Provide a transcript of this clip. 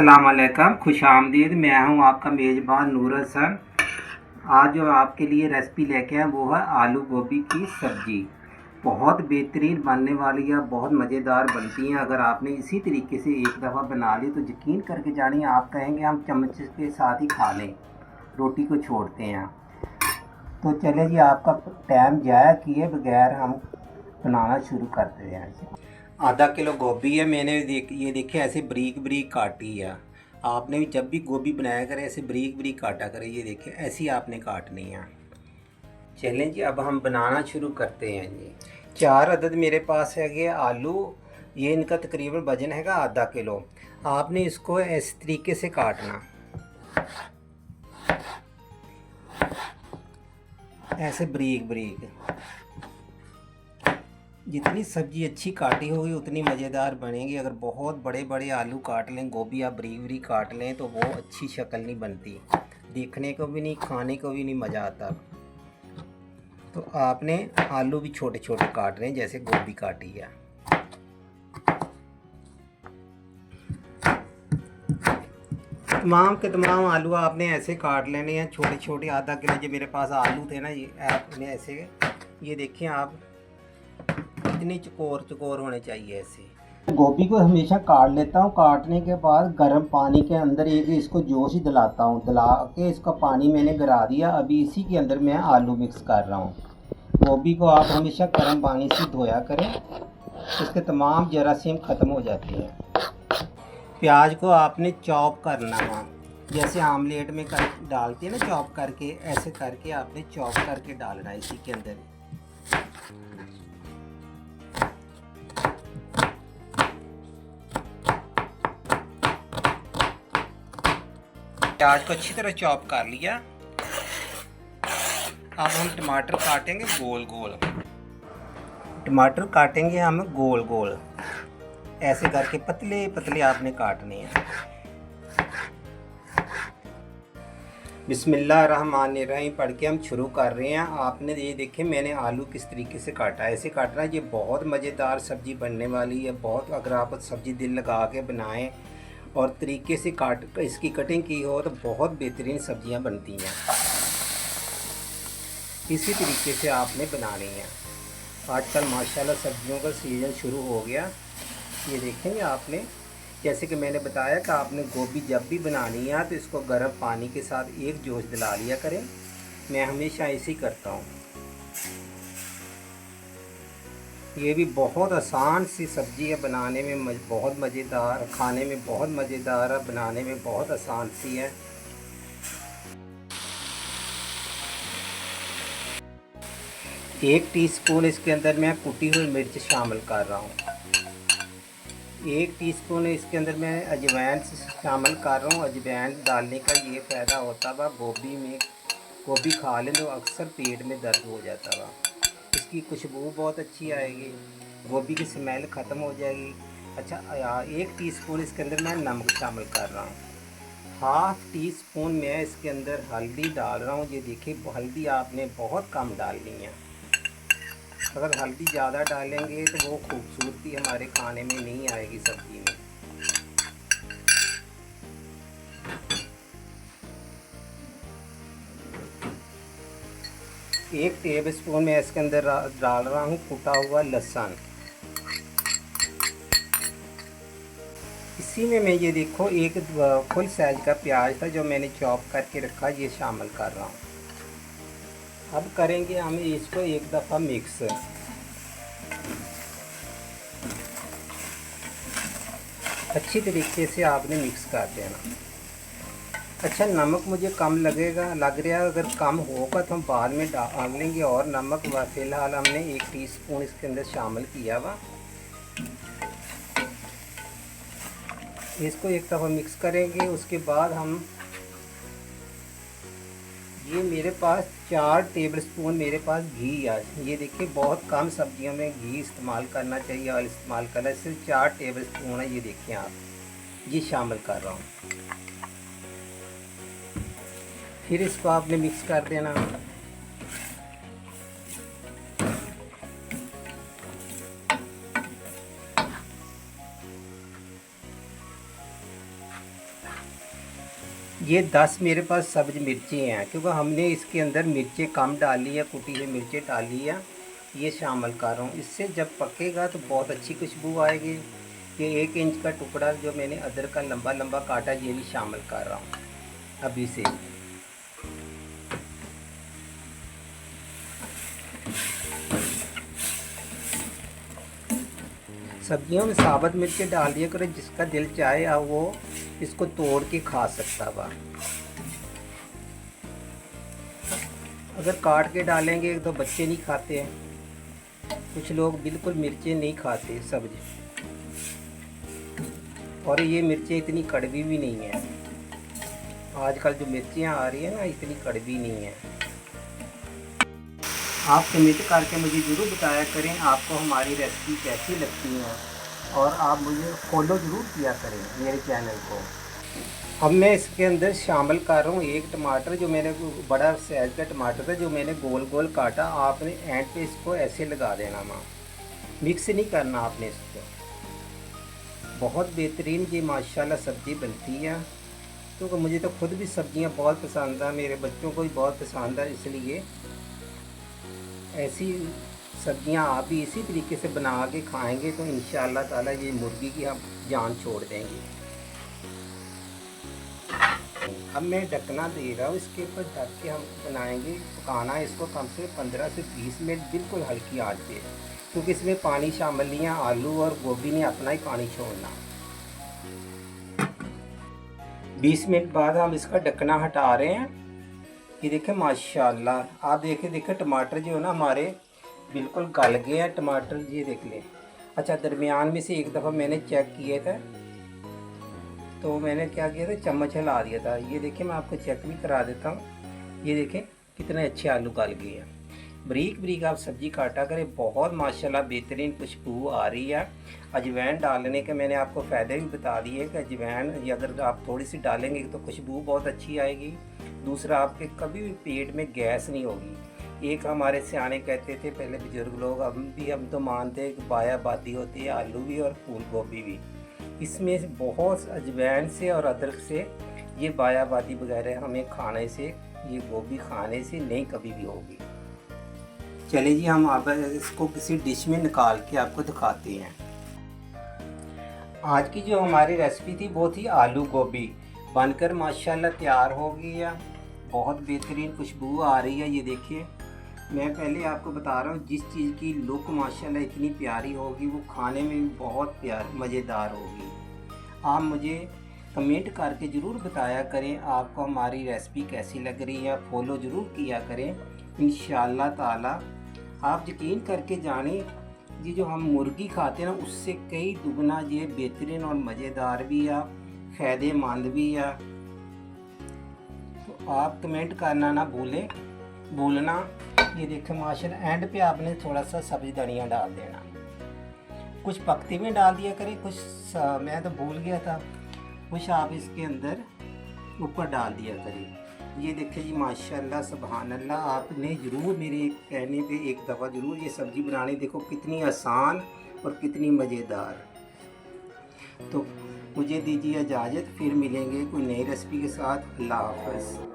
अस्सलामुअलैकुम, खुश आमदीद। मैं हूं आपका मेज़बान नूर हसन। आज जो आपके लिए रेसिपी लेके आए वो है आलू गोभी की सब्ज़ी। बहुत बेहतरीन बनने वाली है, बहुत मज़ेदार बनती हैं। अगर आपने इसी तरीके से एक दफ़ा बना ली तो यकीन करके जानिए, आप कहेंगे हम चम्मच के साथ ही खा लें, रोटी को छोड़ते हैं। तो चले जी, आपका टाइम ज़ाया किए बगैर हम बनाना शुरू करते हैं। आधा किलो गोभी है, मैंने ये देखिए ऐसे बारीक बारीक काटी है। आपने भी जब भी गोभी बनाया करें ऐसे बारीक बारीक काटा करें। ये देखिए ऐसी आपने काटनी है। चलें जी, अब हम बनाना शुरू करते हैं जी। 4 अदद मेरे पास है ये आलू। ये इनका तकरीबन वज़न हैगा आधा किलो। आपने इसको इस तरीके से काटना, ऐसे बारीक बारीक। जितनी सब्ज़ी अच्छी काटी होगी उतनी मज़ेदार बनेगी। अगर बहुत बड़े बड़े आलू काट लें, गोभी आप बारीक बारीक काट लें तो वो अच्छी शक्ल नहीं बनती, देखने को भी नहीं, खाने को भी नहीं मज़ा आता। तो आपने आलू भी छोटे छोटे काट रहे हैं जैसे गोभी काटी है। तमाम के तमाम आलू आपने ऐसे काट लेने हैं छोटे छोटे। आधा किलो जो मेरे पास आलू थे ना, ये आपने ऐसे, ये देखिए आप, इतने चकोर चकोर होने चाहिए ऐसे। गोभी को हमेशा काट लेता हूँ। काटने के बाद गर्म पानी के अंदर एक इसको जोश ही दिलाता हूँ। दिला के इसका पानी मैंने गिरा दिया। अभी इसी के अंदर मैं आलू मिक्स कर रहा हूँ। गोभी को आप हमेशा गर्म पानी से धोया करें, इसके तमाम जरासीम ख़त्म हो जाते हैं। प्याज को आपने चॉप करना है, जैसे आमलेट में कर डालते हैं ना चॉप करके, ऐसे करके आपने चॉप करके डालना है इसी के अंदर। प्याज को अच्छी तरह चॉप कर लिया। अब हम टमाटर काटेंगे गोल गोल। टमाटर काटेंगे हम गोल गोल, ऐसे करके पतले पतले आपने काटने हैं। बिस्मिल्लाहिर्रहमानिर्रहीम पढ़ के हम शुरू कर रहे हैं। आपने ये देखे मैंने आलू किस तरीके से काटा है, ऐसे काटना है। ये बहुत मज़ेदार सब्ज़ी बनने वाली है। बहुत, अगर आप सब्ज़ी दिल लगा के बनाएं और तरीके से काट इसकी कटिंग की हो तो बहुत बेहतरीन सब्ज़ियां बनती हैं। इसी तरीके से आपने बनानी है। आजकल माशाल्लाह सब्ज़ियों का सीज़न शुरू हो गया। ये देखेंगे आपने, जैसे कि मैंने बताया कि आपने गोभी जब भी बनानी है तो इसको गर्म पानी के साथ एक जोश दिला लिया करें। मैं हमेशा ऐसे ही करता हूँ। ये भी बहुत आसान सी सब्ज़ी है, बनाने में बहुत मज़ेदार, खाने में बहुत मज़ेदार है, बनाने में बहुत आसान सी है। एक टीस्पून इसके अंदर मैं कुटी हुई मिर्च शामिल कर रहा हूँ। 1 टीस्पून इसके अंदर मैं अजवाइन शामिल कर रहा हूँ। अजवाइन डालने का ये फ़ायदा होता है, गोभी में गोभी खा लें तो अक्सर पेट में दर्द हो जाता है। इसकी खुशबू बहुत अच्छी आएगी, गोभी की स्मेल ख़त्म हो जाएगी। अच्छा, 1 टीस्पून इसके अंदर मैं नमक शामिल कर रहा हूँ। हाफ़ टी स्पून मैं इसके अंदर हल्दी डाल रहा हूँ। ये देखिए, हल्दी आपने बहुत कम डालनी है। अगर हल्दी ज़्यादा डालेंगे तो वो खूबसूरती हमारे खाने में नहीं आएगी सब्ज़ी में। एक टेबल स्पून मैं इसके अंदर डाल रहा हूँ कुटा हुआ लहसुन। इसी में मैं ये देखो एक फुल साइज का प्याज था जो मैंने चॉप करके रखा, ये शामिल कर रहा हूँ। अब करेंगे हम इसको एक दफ़ा मिक्स। अच्छी तरीके से आपने मिक्स कर देना। अच्छा, नमक मुझे कम लग रहा है। अगर कम होगा तो हम बाद में डाल लेंगे और नमक। फ़िलहाल हमने 1 टीस्पून इसके अंदर शामिल किया हुआ। इसको एक दफ़ा मिक्स करेंगे। उसके बाद हम, ये मेरे पास 4 टेबल स्पून मेरे पास घी है। ये देखिए, बहुत कम सब्जियों में घी इस्तेमाल करना चाहिए, ऑयल इस्तेमाल करना। सिर्फ 4 टेबल स्पून है, ये देखिए आप, ये शामिल कर रहा हूँ। फिर इसको आपने मिक्स कर देना। ये 10 मेरे पास सब्ज़ मिर्ची हैं, क्योंकि हमने इसके अंदर मिर्चें कम डाली है, कुटी हुई मिर्चें डाली है। ये शामिल कर रहा हूँ, इससे जब पकेगा तो बहुत अच्छी खुशबू आएगी। ये 1 इंच का टुकड़ा जो मैंने अदरक का लंबा लंबा काटा, ये भी शामिल कर रहा हूँ अभी से। सब्जियों में साबुत मिर्चें डाल दिया करो, जिसका दिल चाहे अब वो इसको तोड़ के खा सकता बा। अगर काट के डालेंगे तो बच्चे नहीं खाते हैं, कुछ लोग बिल्कुल मिर्चें नहीं खाते सब्जी। और ये मिर्चें इतनी कड़वी भी नहीं है, आजकल जो मिर्चियाँ आ रही है ना, इतनी कड़वी नहीं है। आप कमेंट करके मुझे ज़रूर बताया करें आपको हमारी रेसिपी कैसी लगती है, और आप मुझे फॉलो ज़रूर किया करें मेरे चैनल को। अब मैं इसके अंदर शामिल कर रहा हूँ 1 टमाटर, जो मैंने बड़ा साइज का टमाटर था, जो मैंने गोल गोल काटा। आपने एंड पे इसको ऐसे लगा देना माँ, मिक्स नहीं करना आपने इसको। बहुत बेहतरीन ये माशाल्लाह सब्ज़ी बनती है, क्योंकि मुझे तो खुद भी सब्ज़ियाँ बहुत पसंद है, मेरे बच्चों को भी बहुत पसंद है। इसलिए ऐसी सब्ज़ियाँ आप भी इसी तरीके से बना के खाएँगे तो इंशाअल्लाह ताला ये मुर्गी की हम जान छोड़ देंगे। अब मैं ढकना दे रहा हूँ, इसके ऊपर ढक के हम बनाएंगे। पकाना है इसको कम से 15 से 20 मिनट बिल्कुल हल्की आंच पे, क्योंकि इसमें पानी शामिल नहीं है, आलू और गोभी ने अपना ही पानी छोड़ना। 20 मिनट बाद हम इसका ढकना हटा रहे हैं। ये देखें माशाल्लाह, आप देखें टमाटर जो है ना हमारे बिल्कुल गल गए हैं टमाटर, ये देख लें। अच्छा, दरमियान में से एक दफ़ा मैंने चेक किए थे, तो मैंने क्या किया था, चम्मच हिला दिया था। ये देखें, मैं आपको चेक भी करा देता हूँ। ये देखें कितने अच्छे आलू गल गए हैं। बारीक बारीक आप सब्ज़ी काटा करें, बहुत माशाल्लाह बेहतरीन खुशबू आ रही है। अजवाइन डालने के मैंने आपको फ़ायदे भी बता दिए कि अजवाइन ये अगर आप थोड़ी सी डालेंगे तो खुशबू बहुत अच्छी आएगी। दूसरा, आपके कभी भी पेट में गैस नहीं होगी। एक हमारे सियाने कहते थे पहले बुजुर्ग लोग, हम तो मानते हैं कि बाया बाती होती है, आलू भी और फूल गोभी भी। इसमें बहुत अजवाइन से और अदरक से ये बाया बाती वगैरह हमें खाने से, ये गोभी खाने से नहीं कभी भी होगी। चलिए जी, हम अब इसको किसी डिश में निकाल के आपको दिखाते हैं। आज की जो हमारी रेसिपी थी वो थी आलू गोभी, बनकर माशाल्लाह तैयार हो गई है। बहुत बेहतरीन खुशबू आ रही है। ये देखिए, मैं पहले आपको बता रहा हूँ, जिस चीज़ की लुक माशाल्लाह इतनी प्यारी होगी वो खाने में भी बहुत मज़ेदार होगी। आप मुझे कमेंट करके ज़रूर बताया करें आपको हमारी रेसिपी कैसी लग रही है, फॉलो ज़रूर किया करें। इंशाअल्लाह ताला आप यकीन करके जाने, ये जो हम मुर्गी खाते हैं ना, उससे कई दुगना ये बेहतरीन और मज़ेदार भी है, फ़ायदेमंद भी है। तो आप कमेंट करना ना भूलना। ये देखें माशाल्लाह, एंड पे आपने थोड़ा सा सब्ज़ी धनिया डाल देना। कुछ पकते में डाल दिया करें, कुछ मैं तो भूल गया था, कुछ आप इसके अंदर ऊपर डाल दिया करें। ये देखिए जी माशाल्लाह सुभान अल्लाह, आपने ज़रूर मेरे कहने पे एक दफ़ा ज़रूर ये सब्ज़ी बनानी। देखो कितनी आसान और कितनी मज़ेदार। तो मुझे दीजिए इजाज़त, फिर मिलेंगे कोई नई रेसिपी के साथ। अल्लाह हाफ़िज़।